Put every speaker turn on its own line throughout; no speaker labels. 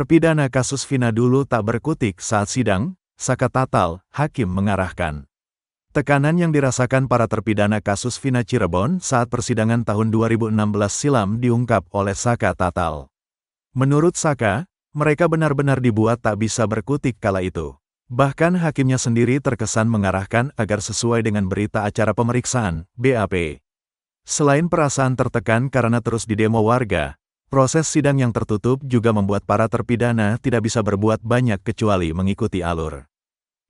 Terpidana kasus Vina dulu tak berkutik saat sidang, Saka Tatal, hakim mengarahkan. Tekanan yang dirasakan para terpidana kasus Vina Cirebon saat persidangan tahun 2016 silam diungkap oleh Saka Tatal. Menurut Saka, mereka benar-benar dibuat tak bisa berkutik kala itu. Bahkan hakimnya sendiri terkesan mengarahkan agar sesuai dengan berita acara pemeriksaan, BAP. Selain perasaan tertekan karena terus didemo warga, proses sidang yang tertutup juga membuat para terpidana tidak bisa berbuat banyak kecuali mengikuti alur.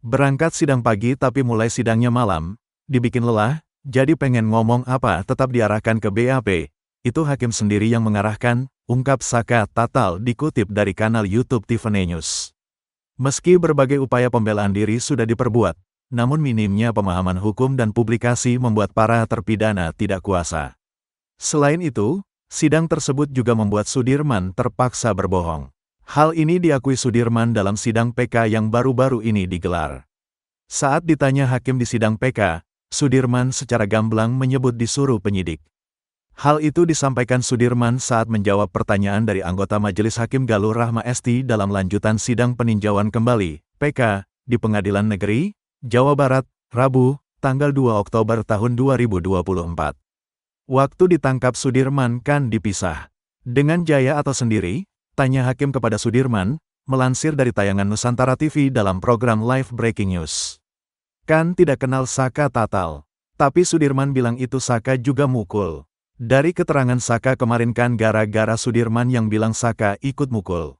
Berangkat sidang pagi tapi mulai sidangnya malam, dibikin lelah, jadi pengen ngomong apa tetap diarahkan ke BAP. Itu hakim sendiri yang mengarahkan, ungkap Saka Tatal dikutip dari kanal YouTube Tiffany News. Meski berbagai upaya pembelaan diri sudah diperbuat, namun minimnya pemahaman hukum dan publikasi membuat para terpidana tidak kuasa. Selain itu, sidang tersebut juga membuat Sudirman terpaksa berbohong. Hal ini diakui Sudirman dalam sidang PK yang baru-baru ini digelar. Saat ditanya hakim di sidang PK, Sudirman secara gamblang menyebut disuruh penyidik. Hal itu disampaikan Sudirman saat menjawab pertanyaan dari anggota Majelis Hakim Galur Rahma Esti dalam lanjutan sidang peninjauan kembali, PK, di Pengadilan Negeri, Jawa Barat, Rabu, tanggal 2 Oktober tahun 2024. Waktu ditangkap Sudirman kan dipisah. Dengan jaya atau sendiri? Tanya hakim kepada Sudirman, melansir dari tayangan Nusantara TV dalam program Live Breaking News. Kan tidak kenal Saka Tatal. Tapi Sudirman bilang itu Saka juga mukul. Dari keterangan Saka kemarin kan gara-gara Sudirman yang bilang Saka ikut mukul.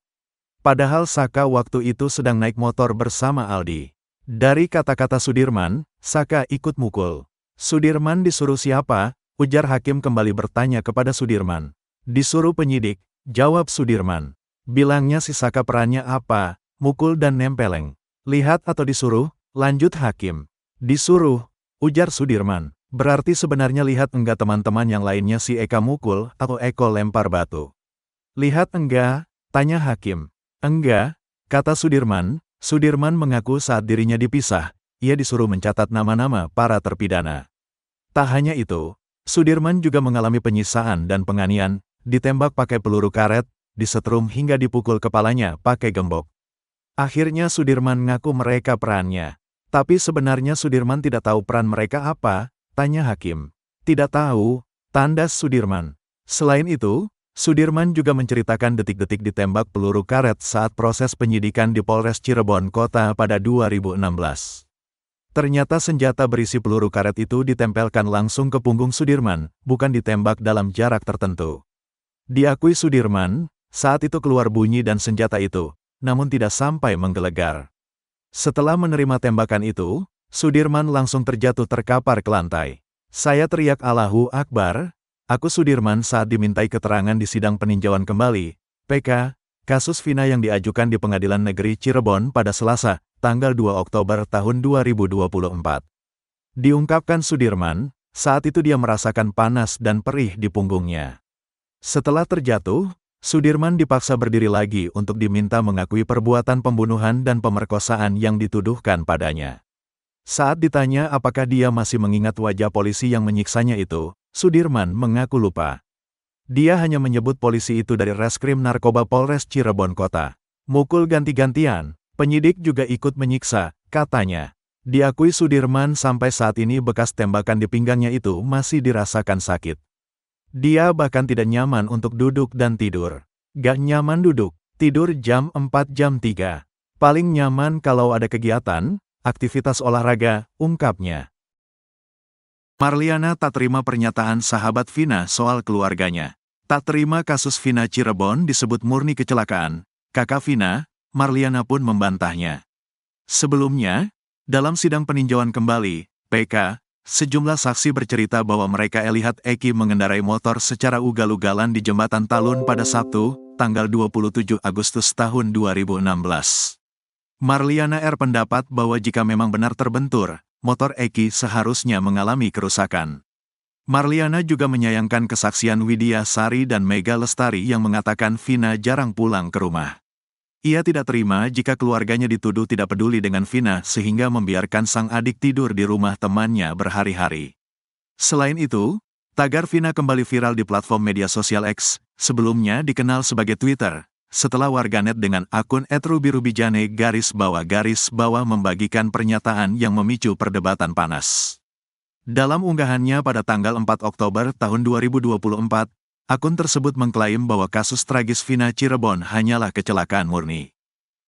Padahal Saka waktu itu sedang naik motor bersama Aldi. Dari kata-kata Sudirman, Saka ikut mukul. Sudirman disuruh siapa? Ujar hakim kembali bertanya kepada Sudirman. Disuruh penyidik, jawab Sudirman. Bilangnya si Saka perannya apa? Mukul dan nempeleng. Lihat atau disuruh? Lanjut hakim. Disuruh, ujar Sudirman. Berarti sebenarnya lihat enggak teman-teman yang lainnya si Eka mukul atau Eko lempar batu? Lihat enggak? Tanya hakim. Enggak, kata Sudirman. Sudirman mengaku saat dirinya dipisah, ia disuruh mencatat nama-nama para terpidana. Tak hanya itu, Sudirman juga mengalami penyisaan dan penganiayaan, ditembak pakai peluru karet, disetrum hingga dipukul kepalanya pakai gembok. Akhirnya Sudirman ngaku mereka perannya. Tapi sebenarnya Sudirman tidak tahu peran mereka apa? Tanya hakim. Tidak tahu, tandas Sudirman. Selain itu, Sudirman juga menceritakan detik-detik ditembak peluru karet saat proses penyidikan di Polres Cirebon Kota pada 2016. Ternyata senjata berisi peluru karet itu ditempelkan langsung ke punggung Sudirman, bukan ditembak dalam jarak tertentu. Diakui Sudirman, saat itu keluar bunyi dan senjata itu, namun tidak sampai menggelegar. Setelah menerima tembakan itu, Sudirman langsung terjatuh terkapar ke lantai. Saya teriak Allahu Akbar. Aku Sudirman saat dimintai keterangan di sidang peninjauan kembali, PK, kasus Vina yang diajukan di Pengadilan Negeri Cirebon pada Selasa, tanggal 2 Oktober tahun 2024. Diungkapkan Sudirman, saat itu dia merasakan panas dan perih di punggungnya. Setelah terjatuh, Sudirman dipaksa berdiri lagi untuk diminta mengakui perbuatan pembunuhan dan pemerkosaan yang dituduhkan padanya. Saat ditanya apakah dia masih mengingat wajah polisi yang menyiksanya itu, Sudirman mengaku lupa. Dia hanya menyebut polisi itu dari Reskrim Narkoba Polres Cirebon Kota. Mukul ganti-gantian, penyidik juga ikut menyiksa, katanya. Diakui Sudirman sampai saat ini bekas tembakan di pinggangnya itu masih dirasakan sakit. Dia bahkan tidak nyaman untuk duduk dan tidur. Gak nyaman duduk, tidur jam 4 jam 3. Paling nyaman kalau ada kegiatan, aktivitas olahraga, ungkapnya. Marliana tak terima pernyataan sahabat Vina soal keluarganya. Tak terima kasus Vina Cirebon disebut murni kecelakaan. Kakak Vina, Marliana pun membantahnya. Sebelumnya, dalam sidang peninjauan kembali, PK, sejumlah saksi bercerita bahwa mereka lihat Eki mengendarai motor secara ugal-ugalan di Jembatan Talun pada Sabtu, tanggal 27 Agustus tahun 2016. Marliana R. pendapat bahwa jika memang benar terbentur, motor Eki seharusnya mengalami kerusakan. Marliana juga menyayangkan kesaksian Widya Sari dan Mega Lestari yang mengatakan Vina jarang pulang ke rumah. Ia tidak terima jika keluarganya dituduh tidak peduli dengan Vina sehingga membiarkan sang adik tidur di rumah temannya berhari-hari. Selain itu, tagar Vina kembali viral di platform media sosial X, sebelumnya dikenal sebagai Twitter. setelah warganet dengan akun @rubirubijane_bawah membagikan pernyataan yang memicu perdebatan panas. Dalam unggahannya pada tanggal 4 Oktober tahun 2024, akun tersebut mengklaim bahwa kasus tragis Vina Cirebon hanyalah kecelakaan murni.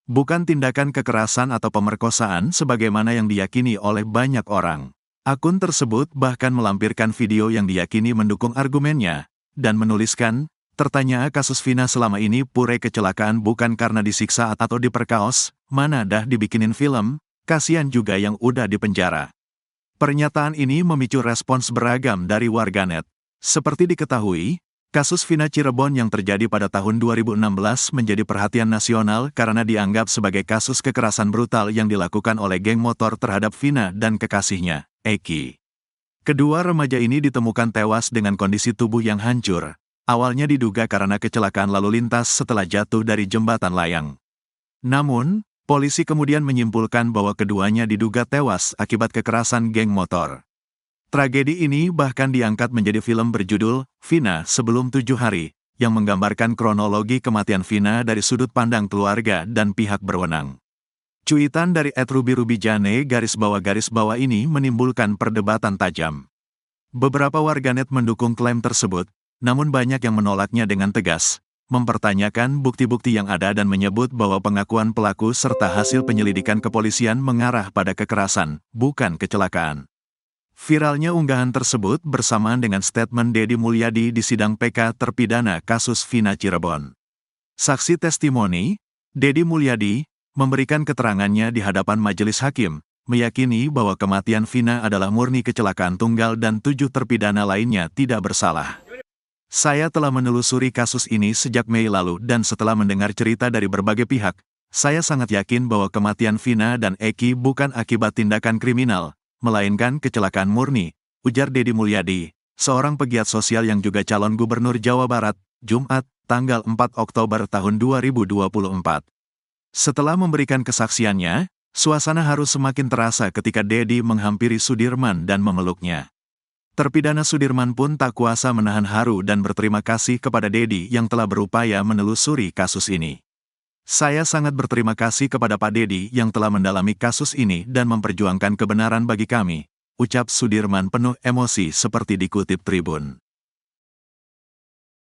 Bukan tindakan kekerasan atau pemerkosaan sebagaimana yang diyakini oleh banyak orang. Akun tersebut bahkan melampirkan video yang diyakini mendukung argumennya, dan menuliskan, tertanya kasus Vina selama ini pure kecelakaan bukan karena disiksa atau diperkaos, mana dah dibikinin film, kasihan juga yang udah dipenjara. Pernyataan ini memicu respons beragam dari warganet. Seperti diketahui, kasus Vina Cirebon yang terjadi pada tahun 2016 menjadi perhatian nasional karena dianggap sebagai kasus kekerasan brutal yang dilakukan oleh geng motor terhadap Vina dan kekasihnya, Eki. Kedua remaja ini ditemukan tewas dengan kondisi tubuh yang hancur. Awalnya diduga karena kecelakaan lalu lintas setelah jatuh dari jembatan layang. Namun, polisi kemudian menyimpulkan bahwa keduanya diduga tewas akibat kekerasan geng motor. Tragedi ini bahkan diangkat menjadi film berjudul Vina Sebelum 7 Hari, yang menggambarkan kronologi kematian Vina dari sudut pandang keluarga dan pihak berwenang. Cuitan dari @rubirubijane_bawah ini menimbulkan perdebatan tajam. Beberapa warganet mendukung klaim tersebut, namun banyak yang menolaknya dengan tegas, mempertanyakan bukti-bukti yang ada dan menyebut bahwa pengakuan pelaku serta hasil penyelidikan kepolisian mengarah pada kekerasan, bukan kecelakaan. Viralnya unggahan tersebut bersamaan dengan statement Deddy Mulyadi di sidang PK terpidana kasus Vina Cirebon. Saksi testimoni, Deddy Mulyadi, memberikan keterangannya di hadapan majelis hakim, meyakini bahwa kematian Vina adalah murni kecelakaan tunggal dan 7 terpidana lainnya tidak bersalah. Saya telah menelusuri kasus ini sejak Mei lalu dan setelah mendengar cerita dari berbagai pihak, saya sangat yakin bahwa kematian Vina dan Eki bukan akibat tindakan kriminal, melainkan kecelakaan murni, ujar Deddy Mulyadi, seorang pegiat sosial yang juga calon gubernur Jawa Barat, Jumat, tanggal 4 Oktober tahun 2024. Setelah memberikan kesaksiannya, suasana haru semakin terasa ketika Deddy menghampiri Sudirman dan memeluknya. Terpidana Sudirman pun tak kuasa menahan haru dan berterima kasih kepada Deddy yang telah berupaya menelusuri kasus ini. Saya sangat berterima kasih kepada Pak Deddy yang telah mendalami kasus ini dan memperjuangkan kebenaran bagi kami, ucap Sudirman penuh emosi seperti dikutip Tribun.